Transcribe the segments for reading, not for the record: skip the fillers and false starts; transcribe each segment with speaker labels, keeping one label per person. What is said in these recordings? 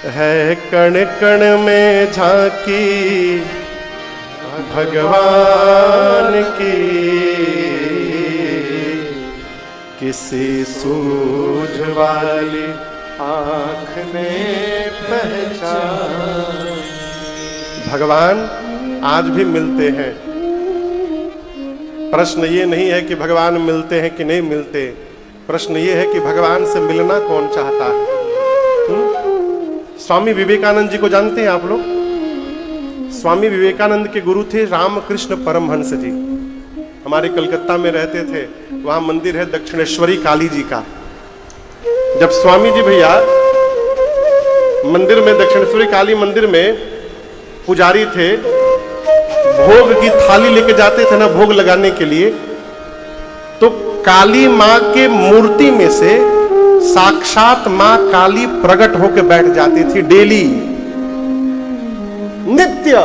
Speaker 1: है कण कण में झांकी भगवान की, किसी सूझ वाली आँख ने पहचान। भगवान आज भी मिलते हैं। प्रश्न ये नहीं है कि भगवान मिलते हैं कि नहीं मिलते, प्रश्न ये है कि भगवान से मिलना कौन चाहता है। स्वामी विवेकानंद जी को जानते हैं आप लोग? स्वामी विवेकानंद के गुरु थे रामकृष्ण परमहंस जी। हमारे कलकत्ता में रहते थे, वहां मंदिर है दक्षिणेश्वरी काली जी का। जब स्वामी जी भैया मंदिर में, दक्षिणेश्वरी काली मंदिर में पुजारी थे, भोग की थाली लेके जाते थे ना भोग लगाने के लिए, तो काली मां के मूर्ति में से साक्षात मां काली प्रकट होकर बैठ जाती थी डेली, नित्य।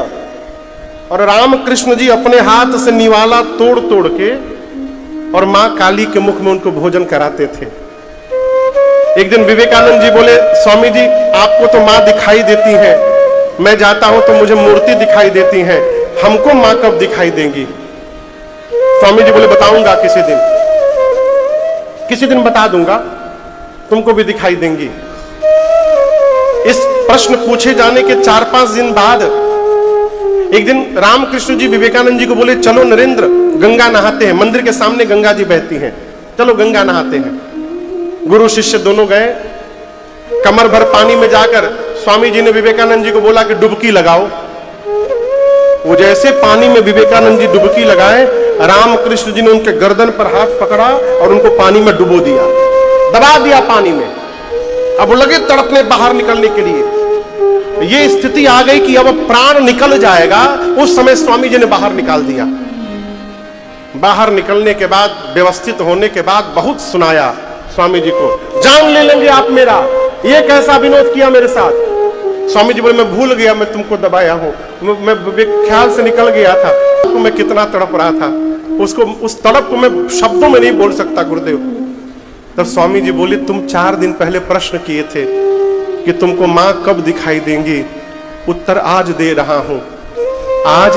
Speaker 1: और रामकृष्ण जी अपने हाथ से निवाला तोड़ तोड़ के और मां काली के मुख में उनको भोजन कराते थे। एक दिन विवेकानंद जी बोले, स्वामी जी आपको तो मां दिखाई देती है, मैं जाता हूं तो मुझे मूर्ति दिखाई देती है, हमको मां कब दिखाई देंगी? स्वामी जी बोले, बताऊंगा किसी दिन बता दूंगा, तुमको भी दिखाई देंगी। इस प्रश्न पूछे जाने के 4-5 दिन बाद एक दिन रामकृष्ण जी विवेकानंद जी को बोले, चलो नरेंद्र गंगा नहाते हैं, मंदिर के सामने गंगा जी बहती हैं, चलो गंगा नहाते हैं। गुरु शिष्य दोनों गए। कमर भर पानी में जाकर स्वामी जी ने विवेकानंद जी को बोला कि डुबकी लगाओ। वो जैसे पानी में विवेकानंद जी डुबकी लगाए, रामकृष्ण जी ने उनके गर्दन पर हाथ पकड़ा और उनको पानी में डुबो दिया, दबा दिया पानी में। अब वो लगे तड़पने बाहर निकलने के लिए। ये स्थिति आ गई कि अब प्राण निकल जाएगा। उस समय स्वामी जी ने बाहर निकाल दिया। बाहर निकलने के बाद, व्यवस्थित होने के बाद बहुत सुनाया स्वामी जी को, जान ले लेंगे आप मेरा, ये कैसा विनोद किया मेरे साथ। स्वामी जी बोले, मैं भूल गया मैं तुमको दबाया हूं, मैं ख्याल से निकल गया था, तो मैं कितना तड़प रहा था, उसको उस तड़प को मैं शब्दों में नहीं बोल सकता गुरुदेव। तब स्वामी जी बोले, तुम 4 दिन पहले प्रश्न किए थे कि तुमको मां कब दिखाई देंगी, उत्तर आज दे रहा हूं। आज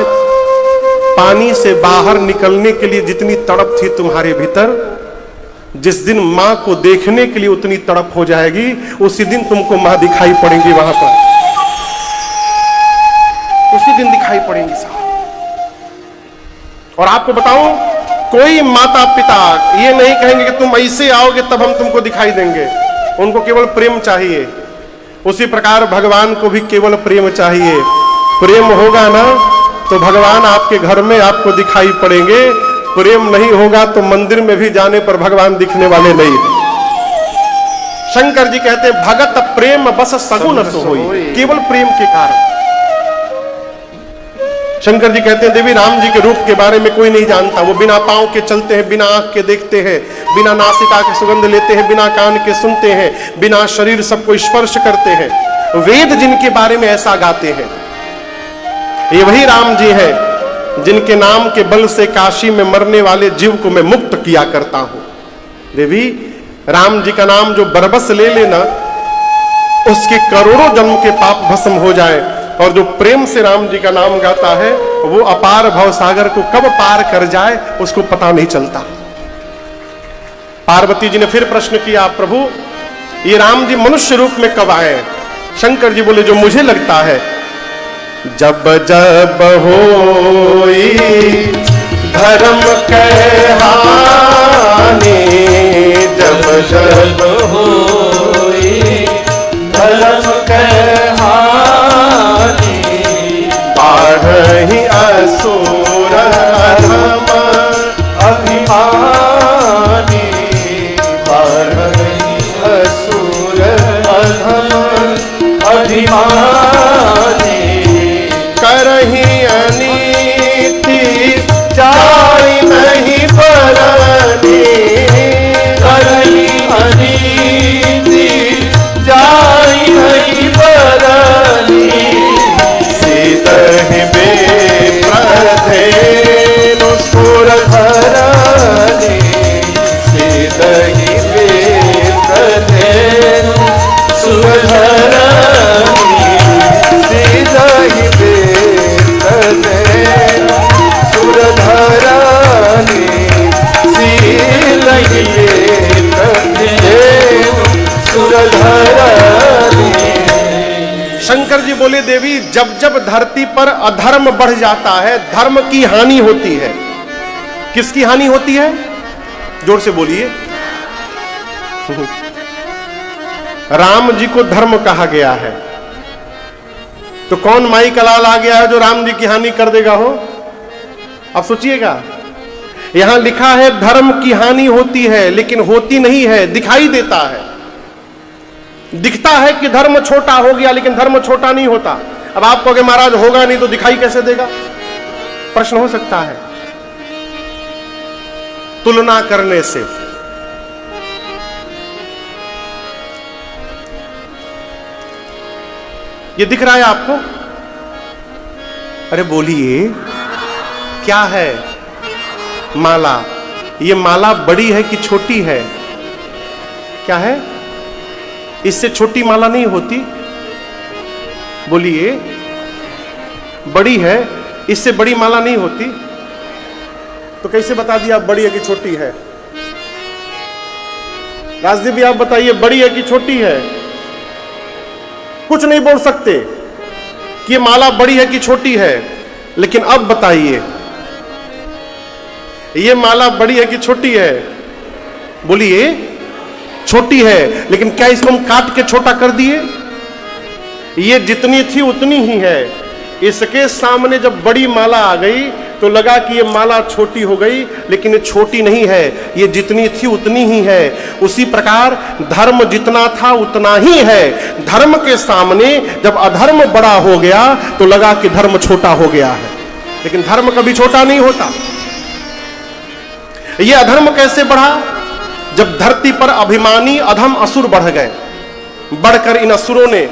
Speaker 1: पानी से बाहर निकलने के लिए जितनी तड़प थी तुम्हारे भीतर, जिस दिन मां को देखने के लिए उतनी तड़प हो जाएगी, उसी दिन तुमको मां दिखाई पड़ेंगी वहां पर, उसी दिन दिखाई पड़ेंगी साहब। और आपको बताऊं, कोई माता पिता ये नहीं कहेंगे कि तुम ऐसे आओगे तब हम तुमको दिखाई देंगे। उनको केवल प्रेम चाहिए। उसी प्रकार भगवान को भी केवल प्रेम चाहिए। प्रेम होगा ना तो भगवान आपके घर में आपको दिखाई पड़ेंगे। प्रेम नहीं होगा तो मंदिर में भी जाने पर भगवान दिखने वाले नहीं। शंकर जी कहते हैं, भगत प्रेम बस सगुन सोई, केवल प्रेम के कारण। शंकर जी कहते हैं, देवी राम जी के रूप के बारे में कोई नहीं जानता। वो बिना पांव के चलते हैं, बिना आंख के देखते हैं, बिना नासिका के सुगंध लेते हैं, बिना कान के सुनते हैं, बिना शरीर सबको स्पर्श करते हैं। वेद जिनके बारे में ऐसा गाते हैं, ये वही राम जी हैं जिनके नाम के बल से काशी में मरने वाले जीव को मैं मुक्त किया करता हूं। देवी राम जी का नाम जो बरबस ले लेना, उसके करोड़ों जन्म के पाप भस्म हो जाए। और जो प्रेम से राम जी का नाम गाता है, वो अपार भव सागर को कब पार कर जाए उसको पता नहीं चलता। पार्वती जी ने फिर प्रश्न किया, प्रभु ये राम जी मनुष्य रूप में कब आए? शंकर जी बोले, जो मुझे लगता है, जब जब होई धर्म के हानि, जब जब होई धर्म के हानि, बाढ़हि असुर अधम अभिमानी, बाढ़हि असुर अधम अभिमानी, करहि अनीति जाय नहीं बरनी, करहि अनीति जाय नहीं बरनी, सीतहि बेप्रधेनु सुर धरनी, सीतहि बेप्रधेनु सुर धरनी। शंकर जी बोले देवी, जब जब धरती पर अधर्म बढ़ जाता है, धर्म की हानि होती है। किसकी हानि होती है? जोर से बोलिए। राम जी को धर्म कहा गया है, तो कौन माई का लाल आ गया है जो राम जी की हानि कर देगा हो? अब सोचिएगा, यहां लिखा है धर्म की हानि होती है, लेकिन होती नहीं है, दिखाई देता है। दिखता है कि धर्म छोटा हो गया, लेकिन धर्म छोटा नहीं होता। अब आप कहोगे महाराज होगा नहीं तो दिखाई कैसे देगा? प्रश्न हो सकता है। तुलना करने से। ये दिख रहा है आपको? अरे बोलिए, क्या है? माला। ये माला बड़ी है कि छोटी है? क्या है? इससे छोटी माला नहीं होती। बोलिए, बड़ी है, इससे बड़ी माला नहीं होती। तो कैसे बता दिया आप बड़ी है कि छोटी है? राजदीप भी आप बताइए, बड़ी है कि छोटी है? कुछ नहीं बोल सकते कि ये माला बड़ी है कि छोटी है। लेकिन अब बताइए, ये माला बड़ी है कि छोटी है? बोलिए, छोटी है। लेकिन क्या इसको हम काट के छोटा कर दिए? ये जितनी थी उतनी ही है। इसके सामने जब बड़ी माला आ गई तो लगा कि ये माला छोटी हो गई, लेकिन ये छोटी नहीं है, ये जितनी थी उतनी ही है। उसी प्रकार धर्म जितना था उतना ही है। धर्म के सामने जब अधर्म बड़ा हो गया तो लगा कि धर्म छोटा हो गया है, लेकिन धर्म कभी छोटा नहीं होता। ये अधर्म कैसे बढ़ा? जब धरती पर अभिमानी अधम असुर बढ़ गए। बढ़कर इन असुरों ने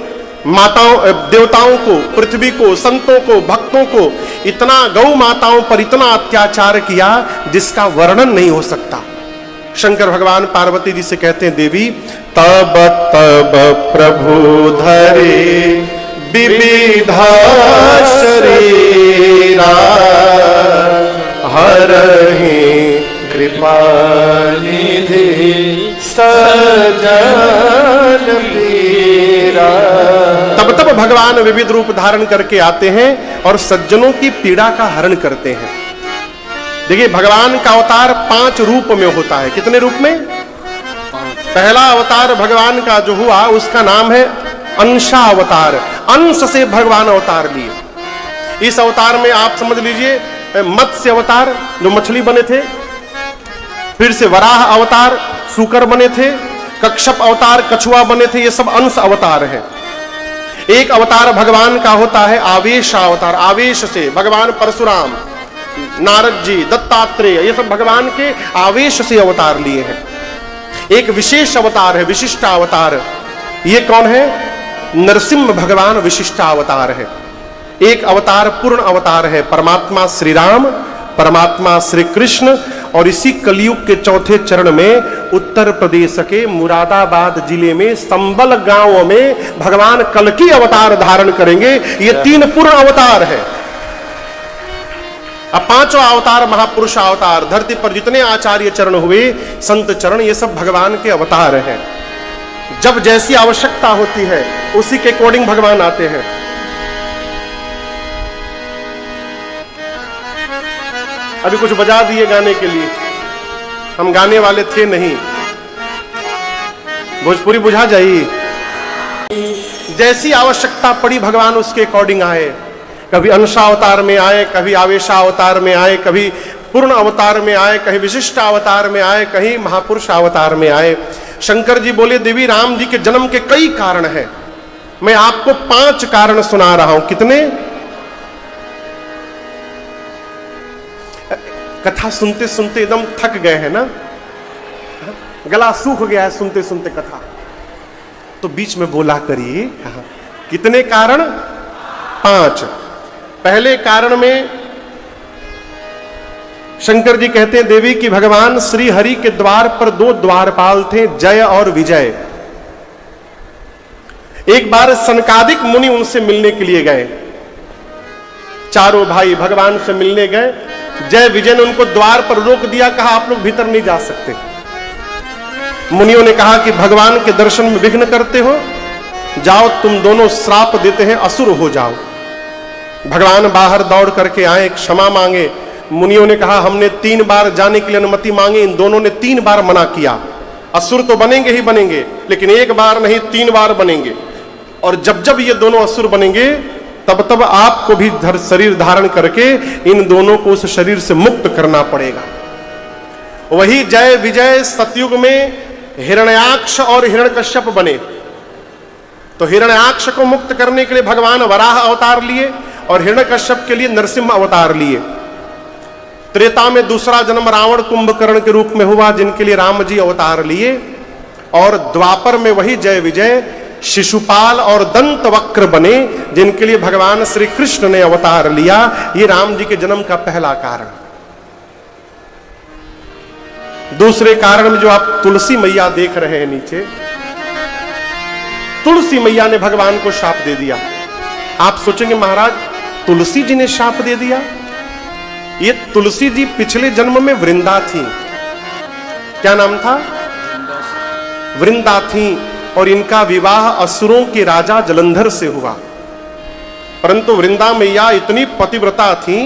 Speaker 1: माताओं, देवताओं को, पृथ्वी को, संतों को, भक्तों को, इतना गौ माताओं पर इतना अत्याचार किया जिसका वर्णन नहीं हो सकता। शंकर भगवान पार्वती जी से कहते हैं, देवी तब तब प्रभु धरे विविधा शरीरा हरहि कृपा निधि सजन पीरा। तब तब भगवान विविध रूप धारण करके आते हैं और सज्जनों की पीड़ा का हरण करते हैं। देखिए, भगवान का अवतार 5 रूप में होता है। कितने रूप में? पहला अवतार भगवान का जो हुआ उसका नाम है अंशा अवतार। अंश से भगवान अवतार लिए। इस अवतार में आप समझ लीजिए, मत्स्य अवतार जो मछली बने थे, फिर से वराह अवतार सूकर बने थे, कच्छप अवतार कछुआ बने थे। ये सब अंश अवतार हैं। एक अवतार भगवान का होता है आवेश अवतार। आवेश से भगवान परशुराम, नारद जी, दत्तात्रेय, ये सब भगवान के आवेश से अवतार लिए हैं। एक विशेष अवतार है विशिष्टा अवतार। ये कौन है? नरसिंह भगवान विशिष्टा अवतार है। एक अवतार पूर्ण अवतार है परमात्मा श्री राम, परमात्मा श्री कृष्ण। और इसी कलयुग के चौथे चरण में उत्तर प्रदेश के मुरादाबाद जिले में संबल गांव में भगवान कल्कि अवतार धारण करेंगे। ये 3 पूर्ण अवतार है। अब 5वां अवतार महापुरुष अवतार। धरती पर जितने आचार्य चरण हुए, संत चरण, ये सब भगवान के अवतार हैं। जब जैसी आवश्यकता होती है उसी के अकॉर्डिंग भगवान आते हैं। अभी कुछ बजा दिए गाने के लिए, हम गाने वाले थे नहीं। भोजपुरी बुझा जाइए। जैसी आवश्यकता पड़ी भगवान उसके अकॉर्डिंग आए। कभी अंशा अवतार में आए, कभी आवेशा अवतार में आए, कभी पूर्ण अवतार में आए, कहीं विशिष्ट अवतार में आए, कहीं महापुरुष अवतार में आए। शंकर जी बोले, देवी राम जी के जन्म के कई कारण हैं। मैं आपको 5 कारण सुना रहा हूं। कितने? कथा सुनते सुनते एकदम थक गए हैं ना, गला सूख गया है सुनते सुनते कथा, तो बीच में बोला करिए। कितने कारण? 5। पहले कारण में शंकर जी कहते हैं, देवी कि भगवान श्री हरि के द्वार पर 2 द्वारपाल थे, जय और विजय। एक बार सनकादिक मुनि उनसे मिलने के लिए गए। चारों भाई भगवान से मिलने गए। जय विजय ने उनको द्वार पर रोक दिया, कहा आप लोग भीतर नहीं जा सकते। मुनियों ने कहा कि भगवान के दर्शन में विघ्न करते हो, जाओ तुम दोनों श्राप देते हैं, असुर हो जाओ। भगवान बाहर दौड़ करके आए, क्षमा मांगे। मुनियों ने कहा हमने 3 बार जाने के लिए अनुमति मांगी, इन दोनों ने 3 बार मना किया। असुर तो बनेंगे ही बनेंगे, लेकिन 1 बार नहीं 3 बार बनेंगे। और जब जब ये दोनों असुर बनेंगे तब तब आपको भी शरीर धारण करके इन दोनों को उस शरीर से मुक्त करना पड़ेगा। वही जय विजय सतयुग में हिरण्याक्ष और हिरण्यकश्यप बने। तो हिरण्याक्ष को मुक्त करने के लिए भगवान वराह अवतार लिए और हिरण्यकश्यप के लिए नरसिंह अवतार लिए। त्रेता में दूसरा जन्म रावण कुंभकर्ण के रूप में हुआ, जिनके लिए राम जी अवतार लिए। और द्वापर में वही जय विजय शिशुपाल और दंत वक्र बने, जिनके लिए भगवान श्री कृष्ण ने अवतार लिया। ये राम जी के जन्म का पहला कारण। दूसरे कारण में जो आप तुलसी मैया देख रहे हैं नीचे, तुलसी मैया ने भगवान को शाप दे दिया। आप सोचेंगे महाराज तुलसी जी ने शाप दे दिया? ये तुलसी जी पिछले जन्म में वृंदा थी। क्या नाम था? वृंदा थी। और इनका विवाह असुरों के राजा जलंधर से हुआ। परंतु वृंदा मैया इतनी पतिव्रता थी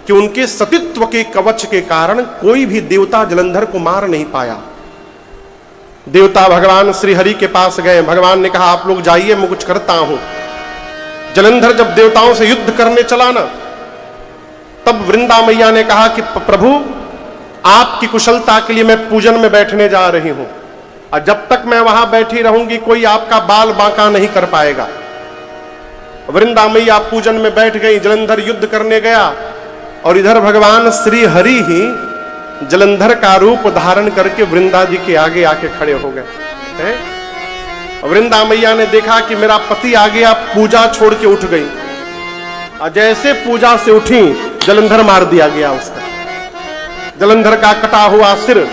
Speaker 1: कि उनके सतीत्व के कवच के कारण कोई भी देवता जलंधर को मार नहीं पाया। देवता भगवान श्री हरि के पास गए। भगवान ने कहा आप लोग जाइए, मैं कुछ करता हूं। जलंधर जब देवताओं से युद्ध करने चला ना, तब वृंदा मैया ने कहा कि प्रभु आपकी कुशलता के लिए मैं पूजन में बैठने जा रही हूं, और जब तक मैं वहां बैठी रहूंगी कोई आपका बाल बांका नहीं कर पाएगा। वृंदा मैया पूजन में बैठ गई, जलंधर युद्ध करने गया, और इधर भगवान श्री हरि ही जलंधर का रूप धारण करके वृंदा जी के आगे आके खड़े हो गए। वृंदा मैया ने देखा कि मेरा पति आ गया, पूजा छोड़ के उठ गई। और जैसे पूजा से उठी जलंधर मार दिया गया उसका। जलंधर का कटा हुआ सिर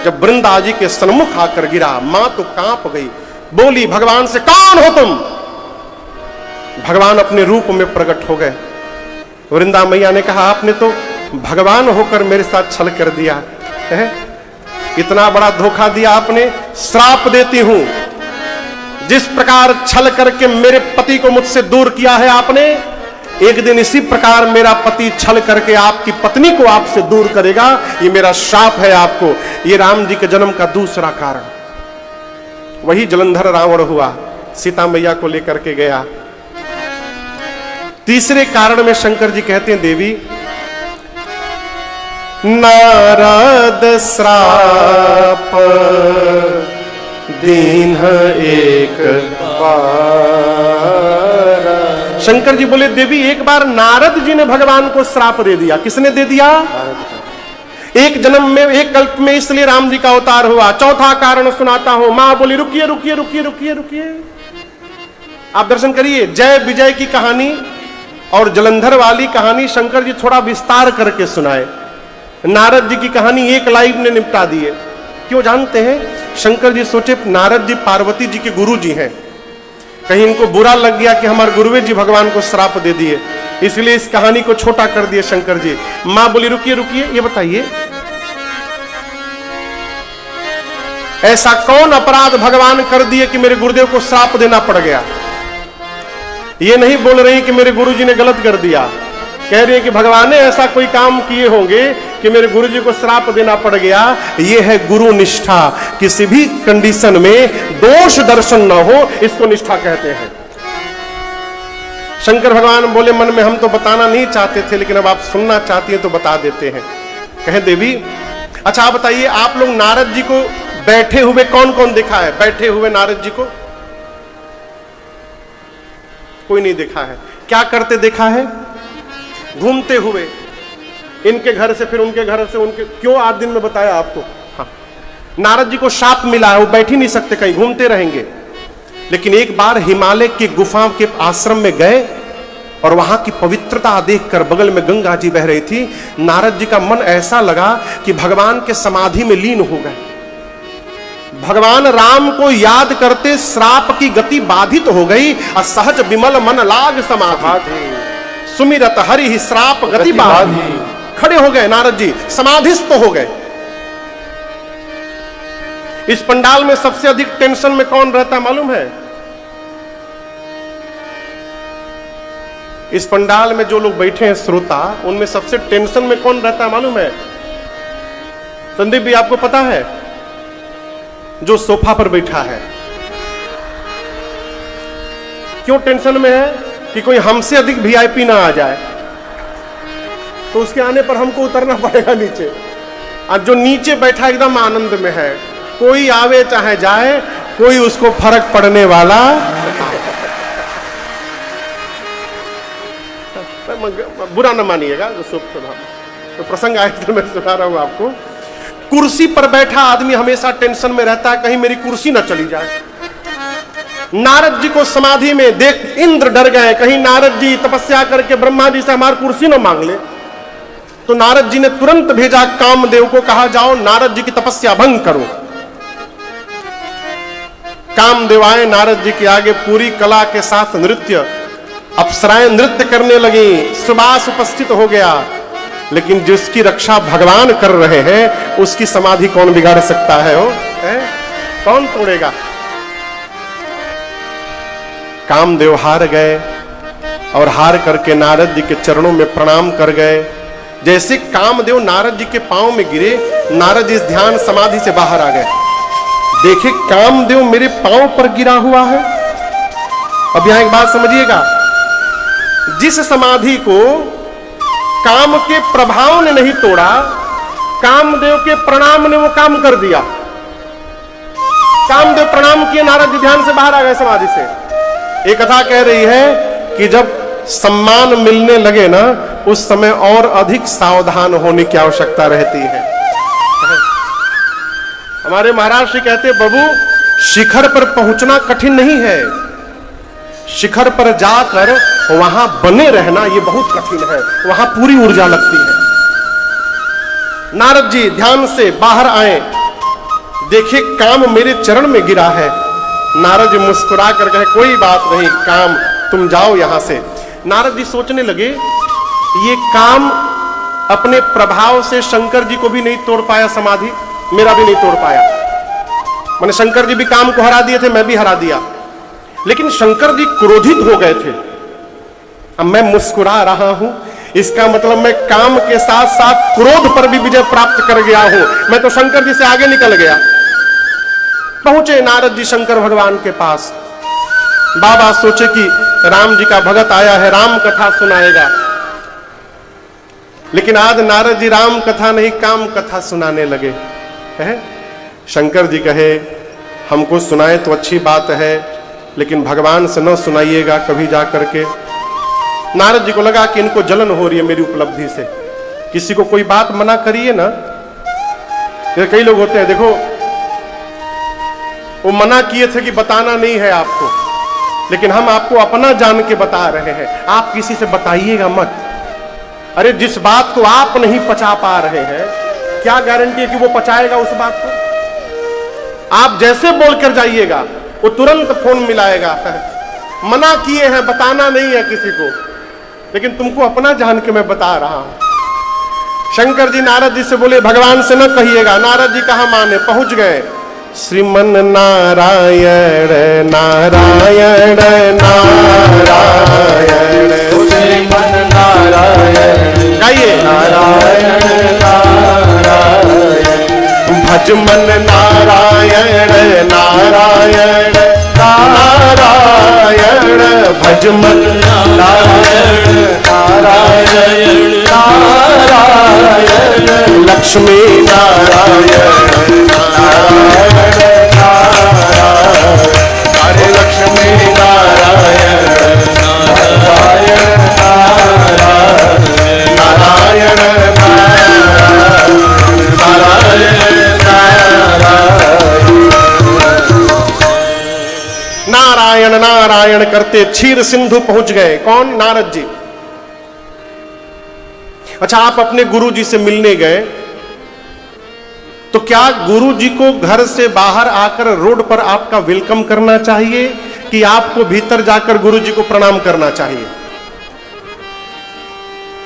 Speaker 1: जब वृंदा जी के सन्मुख आकर गिरा, मां तो कांप गई, बोली भगवान से कौन हो तुम? भगवान अपने रूप में प्रकट हो गए। वृंदा मैया ने कहा आपने तो भगवान होकर मेरे साथ छल कर दिया है, इतना बड़ा धोखा दिया आपने। श्राप देती हूं, जिस प्रकार छल करके मेरे पति को मुझसे दूर किया है आपने, एक दिन इसी प्रकार मेरा पति छल करके आपकी पत्नी को आपसे दूर करेगा। ये मेरा शाप है आपको। ये राम जी के जन्म का दूसरा कारण। वही जलंधर रावण हुआ, सीता मैया को लेकर के गया। तीसरे कारण में शंकर जी कहते हैं देवी नारद श्राप दीन एक बार। शंकर जी बोले देवी एक बार नारद जी ने भगवान को श्राप दे दिया। किसने दे दिया? एक जन्म में, एक कल्प में, इसलिए राम जी का अवतार हुआ। चौथा कारण सुनाता हूं। मां बोली रुकिए रुकिए रुकिए रुकिए रुकिए, आप दर्शन करिए। जय विजय की कहानी और जलंधर वाली कहानी शंकर जी थोड़ा विस्तार करके सुनाए। नारद जी की कहानी एक लाइन में निपटा दिए। क्यों जानते हैं? शंकर जी सोचे नारद जी पार्वती जी के गुरु जी हैं, कहीं इनको बुरा लग गया कि हमारे गुरुवे जी भगवान को श्राप दे दिए, इसलिए इस कहानी को छोटा कर दिए शंकर जी। मां बोली रुकिए रुकिए, ये बताइए ऐसा कौन अपराध भगवान कर दिए कि मेरे गुरुदेव को श्राप देना पड़ गया? ये नहीं बोल रही कि मेरे गुरुजी ने गलत कर दिया, कह रही है कि भगवान ने ऐसा कोई काम किए होंगे कि मेरे गुरुजी को श्राप देना पड़ गया। ये है गुरु निष्ठा। किसी भी कंडीशन में दोष दर्शन न हो, इसको निष्ठा कहते हैं। शंकर भगवान बोले मन में हम तो बताना नहीं चाहते थे, लेकिन अब आप सुनना चाहती हैं तो बता देते हैं। कहे देवी अच्छा आप बताइए, आप लोग नारद जी को बैठे हुए कौन कौन देखा है? बैठे हुए नारद जी को कोई नहीं देखा है। क्या करते देखा है? घूमते हुए, इनके घर से फिर उनके घर से उनके। क्यों? आज दिन में बताया आपको। हाँ, नारद जी को शाप मिला है, वो बैठ ही नहीं सकते, कहीं घूमते रहेंगे। लेकिन एक बार हिमालय की गुफा के आश्रम में गए और वहां की पवित्रता देखकर, बगल में गंगा जी बह रही थी, नारद जी का मन ऐसा लगा कि भगवान के समाधि में लीन हो गए। भगवान राम को याद करते श्राप की गति बाधित हो गई। असहज विमल मन लाग समाधि, सुमिरत हरि ही श्राप गति बाधी। खड़े हो गए नारद जी, समाधिस्थ हो गए। इस पंडाल में सबसे अधिक टेंशन में कौन रहता मालूम है? इस पंडाल में जो लोग बैठे हैं श्रोता, उनमें सबसे टेंशन में कौन रहता है मालूम है? संदीप भी आपको पता है? जो सोफा पर बैठा है। क्यों टेंशन में है? कि कोई हमसे अधिक वीआईपी ना आ जाए, तो उसके आने पर हमको उतरना पड़ेगा नीचे। और जो नीचे बैठा एकदम आनंद में है, कोई आवे चाहे जाए, कोई उसको फर्क पड़ने वाला। बुरा न मानिएगा, तो प्रसंग आए तो मैं सुना रहा हूं आपको। कुर्सी पर बैठा आदमी हमेशा टेंशन में रहता है, कहीं मेरी कुर्सी ना चली जाए। नारद जी को समाधि में देख इंद्र डर गए, कहीं नारद जी तपस्या करके ब्रह्मा जी से हमारी कुर्सी ना मांग ले। तो नारद जी ने तुरंत भेजा कामदेव को, कहा जाओ नारद जी की तपस्या भंग करो। कामदेव आए नारद जी के आगे, पूरी कला के साथ नृत्य, अप्सराएं नृत्य करने लगी, सुबास उपस्थित हो गया। लेकिन जिसकी रक्षा भगवान कर रहे हैं, उसकी समाधि कौन बिगाड़ सकता है? कौन तोड़ेगा? कामदेव हार गए और हार करके नारद जी के चरणों में प्रणाम कर गए। जैसे कामदेव नारद जी के पांव में गिरे, नारद जी इस ध्यान समाधि से बाहर आ गए। देखे कामदेव मेरे पांव पर गिरा हुआ है। अब यहां एक बात समझिएगा, जिस समाधि को काम के प्रभाव ने नहीं तोड़ा, कामदेव के प्रणाम ने वो काम कर दिया। कामदेव प्रणाम किए, नारद जी ध्यान से बाहर आ गए समाधि से। एक कथा कह रही है कि जब सम्मान मिलने लगे ना, उस समय और अधिक सावधान होने की आवश्यकता रहती है। हमारे महाराज श्री कहते, बबू शिखर पर पहुंचना कठिन नहीं है, शिखर पर जाकर वहां बने रहना ये बहुत कठिन है, वहां पूरी ऊर्जा लगती है। नारद जी ध्यान से बाहर आए, देखिए काम मेरे चरण में गिरा है। नारद जी मुस्कुरा कर कहे, कोई बात नहीं काम, तुम जाओ यहां से। नारद जी सोचने लगे, ये काम अपने प्रभाव से शंकर जी को भी नहीं तोड़ पाया, समाधि मेरा भी नहीं तोड़ पाया। मैंने शंकर जी भी काम को हरा दिए थे, मैं भी हरा दिया। लेकिन शंकर जी क्रोधित हो गए थे। अब मैं मुस्कुरा रहा हूं, इसका मतलब मैं काम के साथ साथ क्रोध पर भी विजय प्राप्त कर गया हूं। मैं तो शंकर जी से आगे निकल गया। पहुंचे नारद जी शंकर भगवान के पास। बाबा सोचे कि राम जी का भगत आया है, राम कथा सुनाएगा। लेकिन आज नारद जी राम कथा नहीं, काम कथा सुनाने लगे हैं। शंकर जी कहे, हमको सुनाए तो अच्छी बात है, लेकिन भगवान से न सुनाइएगा कभी जा करके। नारद जी को लगा कि इनको जलन हो रही है मेरी उपलब्धि से, किसी को कोई बात मना करिए ना। कई लोग होते हैं, देखो वो मना किए थे कि बताना नहीं है आपको, लेकिन हम आपको अपना जान के बता रहे हैं, आप किसी से बताइएगा मत। अरे जिस बात को आप नहीं पचा पा रहे हैं, क्या गारंटी है कि वो पचाएगा उस बात को? आप जैसे बोलकर जाइएगा, वो तुरंत फोन मिलाएगा। मना किए हैं, बताना नहीं है किसी को, लेकिन तुमको अपना जान के मैं बता रहा हूं। शंकर जी नारद जी से बोले, भगवान से न कहिएगा। नारद जी कहां माने, पहुंच गए। श्रीमन नारायण नारायण नारायण,
Speaker 2: श्रीमन नारायण
Speaker 1: गाइए,
Speaker 2: नारायण नारायण,
Speaker 1: भज मन नारायण नारायण नारायण, भज मन
Speaker 2: नारायण नारायण नारायण,
Speaker 1: लक्ष्मी नारायण नारायण नारायण,
Speaker 2: हरे लक्ष्मी नारायण नारायण नारायण,
Speaker 1: नारायण नारायण नारायण करते क्षीर सिंधु पहुंच गए। कौन? नारद जी। अच्छा, आप अपने गुरु जी से मिलने गए, तो क्या गुरु जी को घर से बाहर आकर रोड पर आपका वेलकम करना चाहिए कि आपको भीतर जाकर गुरु जी को प्रणाम करना चाहिए?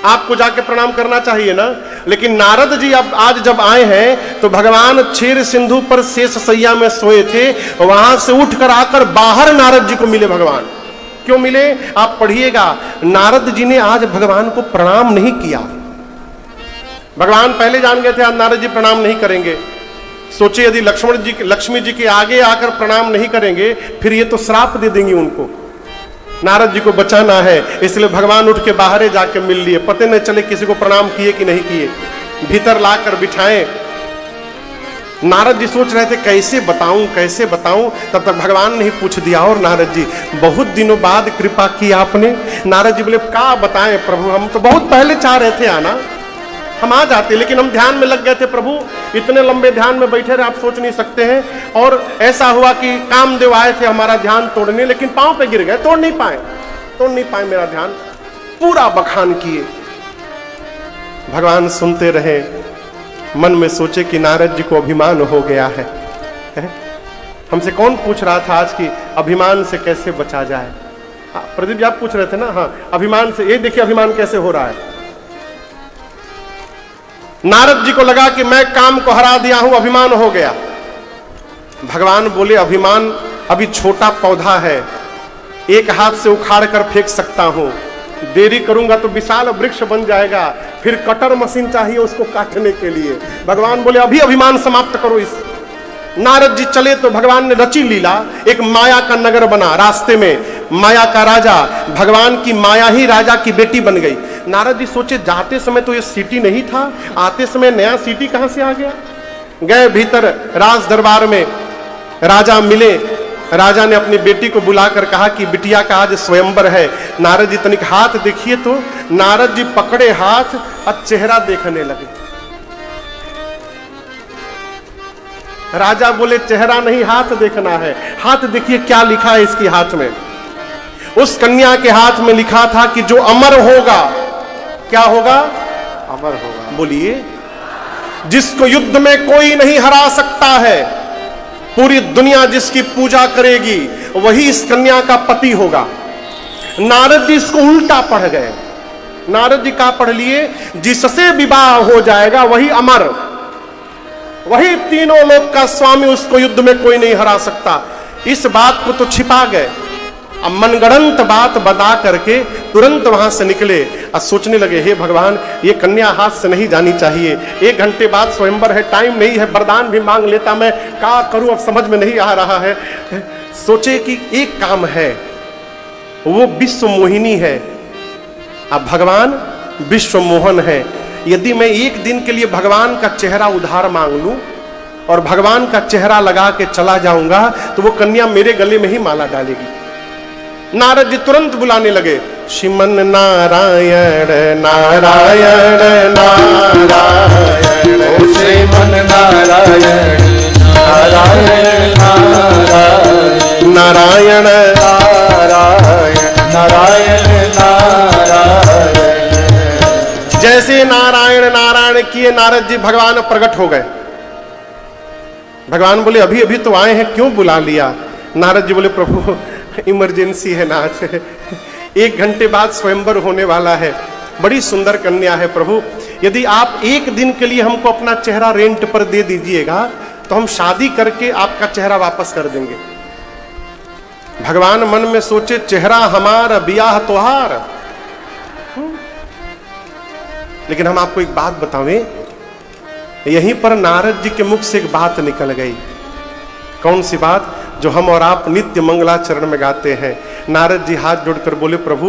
Speaker 1: आपको जाके प्रणाम करना चाहिए ना। लेकिन नारद जी अब आज जब आए हैं तो भगवान क्षीर सिंधु पर शेष सैया में सोए थे, वहां से उठकर आकर बाहर नारद जी को मिले भगवान। क्यों मिले आप पढ़िएगा। नारद जी ने आज भगवान को प्रणाम नहीं किया। भगवान पहले जान गए थे आज नारद जी प्रणाम नहीं करेंगे। सोचे यदि लक्ष्मी जी के आगे आकर प्रणाम नहीं करेंगे फिर ये तो श्राप दे देंगी उनको। नारद जी को बचाना है, इसलिए भगवान उठ के बाहर जाके मिल लिए। पता नहीं चले किसी को प्रणाम किए कि नहीं किए। भीतर लाकर बिठाए। नारद जी सोच रहे थे कैसे बताऊं। तब तक भगवान ने ही पूछ दिया। और नारद जी बहुत दिनों बाद कृपा की आपने। नारद जी बोले क्या बताएं प्रभु, हम तो बहुत पहले चाह रहे थे आना, हम आ जाते लेकिन हम ध्यान में लग गए थे प्रभु। इतने लंबे ध्यान में बैठे रहे आप सोच नहीं सकते हैं। और ऐसा हुआ कि कामदेव आए थे हमारा ध्यान तोड़ने, लेकिन पांव पे गिर गए, तोड़ नहीं पाए मेरा ध्यान। पूरा बखान किए। भगवान सुनते रहे। मन में सोचे कि नारद जी को अभिमान हो गया है। हमसे कौन पूछ रहा था आज की अभिमान से कैसे बचा जाए। प्रदीप जी आप पूछ रहे थे ना। हाँ, अभिमान से। ये देखिए अभिमान कैसे हो रहा है। नारद जी को लगा कि मैं काम को हरा दिया हूं, अभिमान हो गया। भगवान बोले अभिमान अभी छोटा पौधा है, एक हाथ से उखाड़ कर फेंक सकता हूं, देरी करूंगा तो विशाल वृक्ष बन जाएगा, फिर कटर मशीन चाहिए उसको काटने के लिए। भगवान बोले अभी अभिमान समाप्त करो इस। नारद जी चले तो भगवान ने रची लीला। एक माया का नगर बना, रास्ते में माया का राजा, भगवान की माया ही राजा की बेटी बन गई। नारद जी सोचे जाते समय तो ये सिटी नहीं था, आते समय नया सिटी कहां से आ गया। गए भीतर राज दरबार में, राजा मिले। राजा ने अपनी बेटी को बुलाकर कहा कि बिटिया का आज स्वयंवर है। नारद जी तनिक हाथ देखिए तो। नारद जी पकड़े हाथ और चेहरा देखने लगे। राजा बोले चेहरा नहीं हाथ देखना है। हाथ देखिए क्या लिखा है इसके हाथ में। उस कन्या के हाथ में लिखा था कि जो अमर होगा, क्या होगा,
Speaker 2: अमर होगा।
Speaker 1: बोलिए, जिसको युद्ध में कोई नहीं हरा सकता है, पूरी दुनिया जिसकी पूजा करेगी वही इस कन्या का पति होगा। नारद जी इसको उल्टा पढ़ गए। नारद जी का पढ़ लिए जिससे विवाह हो जाएगा वही अमर, वही तीनों लोक का स्वामी, उसको युद्ध में कोई नहीं हरा सकता। इस बात को तो छिपा गए। अब मनगढ़ंत बात बता करके तुरंत वहां से निकले और सोचने लगे हे भगवान ये कन्या हाथ से नहीं जानी चाहिए। 1 घंटे बाद स्वयंवर है, टाइम नहीं है, वरदान भी मांग लेता, मैं क्या करूं अब समझ में नहीं आ रहा है। सोचे कि एक काम है, वो विश्व मोहिनी है, अब भगवान विश्व मोहन है। यदि मैं 1 दिन के लिए भगवान का चेहरा उधार मांग लूं और भगवान का चेहरा लगा के चला जाऊंगा तो वो कन्या मेरे गले में ही माला डालेगी। नारद जी तुरंत बुलाने लगे, श्रीमन नारायण नारायण नारायण,
Speaker 2: श्रीमन नारायण नारायण नारायण,
Speaker 1: नारायण
Speaker 2: नारायण नारायण नारायण।
Speaker 1: जैसे नारायण नारायण किए नारद जी भगवान प्रकट हो गए। भगवान बोले अभी अभी तो आए हैं, क्यों बुला लिया। नारद जी बोले प्रभु इमरजेंसी है नाथ, 1 घंटे बाद स्वयंवर होने वाला है, बड़ी सुंदर कन्या है प्रभु, यदि आप 1 दिन के लिए हमको अपना चेहरा रेंट पर दे दीजिएगा तो हम शादी करके आपका चेहरा वापस कर देंगे। भगवान मन में सोचे चेहरा हमारा ब्याह तोहार। लेकिन हम आपको एक बात बतावें, यहीं पर नारद जी के मुख से एक बात निकल गई। कौन सी बात, जो हम और आप नित्य मंगलाचरण में गाते हैं। नारद जी हाथ जोड़कर बोले प्रभु